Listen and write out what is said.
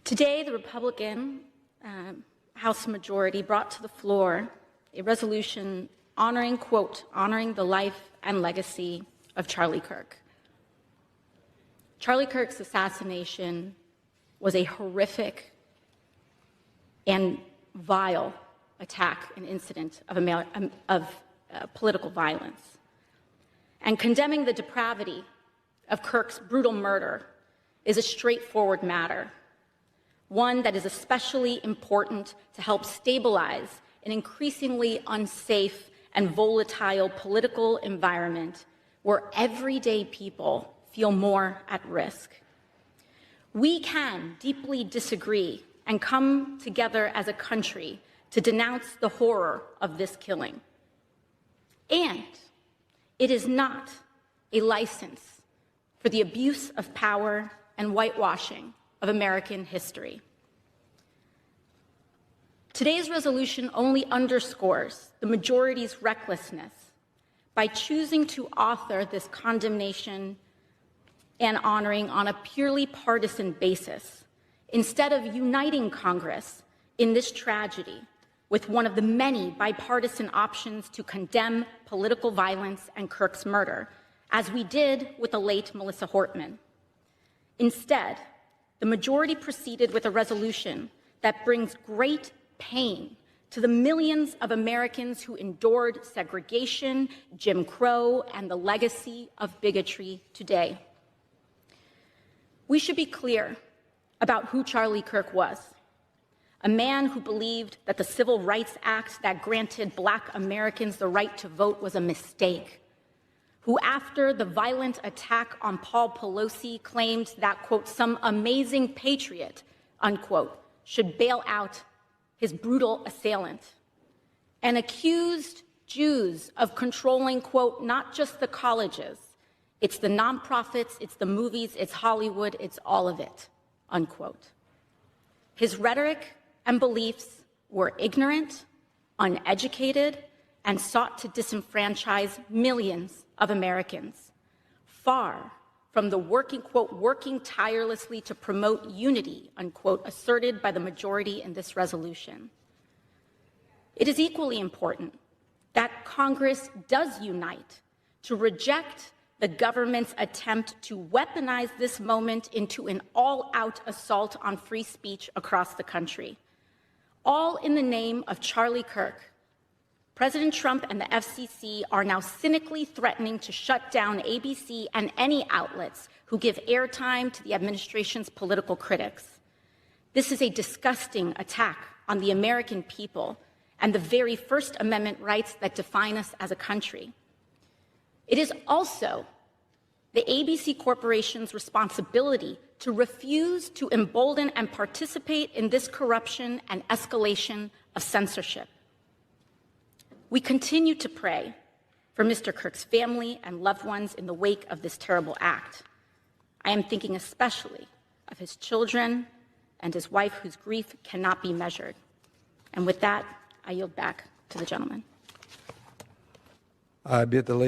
Today, the Republican House majority brought to the floor a resolution honoring, quote, honoring the life and legacy of Charlie Kirk. Charlie Kirk's assassination was a horrific and vile attack and incident of political violence. And condemning the depravity of Kirk's brutal murder is a straightforward matter, one that is especially important to help stabilize an increasingly unsafe and volatile political environment where everyday people feel more at risk. We can deeply disagree and come together as a country to denounce the horror of this killing. And it is not a license for the abuse of power and whitewashing of American history. Today's resolution only underscores the majority's recklessness by choosing to author this condemnation and honoring on a purely partisan basis, instead of uniting Congress in this tragedy with one of the many bipartisan options to condemn political violence and Kirk's murder, as we did with the late Melissa Hortman. Instead, the majority proceeded with a resolution that brings great pain to the millions of Americans who endured segregation, Jim Crow, and the legacy of bigotry today. We should be clear about who Charlie Kirk was. A man who believed that the Civil Rights Act that granted Black Americans the right to vote was a mistake, who after the violent attack on Paul Pelosi claimed that, quote, some amazing patriot, unquote, should bail out his brutal assailant, and accused Jews of controlling, quote, not just the colleges, it's the nonprofits, it's the movies, it's Hollywood, it's all of it, unquote. His rhetoric and beliefs were ignorant, uneducated, and sought to disenfranchise millions of Americans, far from the working, quote, working tirelessly to promote unity, unquote, asserted by the majority in this resolution. It is equally important that Congress does unite to reject the government's attempt to weaponize this moment into an all-out assault on free speech across the country, all in the name of Charlie Kirk. President Trump and the FCC are now cynically threatening to shut down ABC and any outlets who give airtime to the administration's political critics. This is a disgusting attack on the American people and the very First Amendment rights that define us as a country. It is also the ABC Corporation's responsibility to refuse to embolden and participate in this corruption and escalation of censorship. We continue to pray for Mr. Kirk's family and loved ones in the wake of this terrible act. I am thinking especially of his children and his wife, whose grief cannot be measured. And with that, I yield back to the gentleman. I bid the lady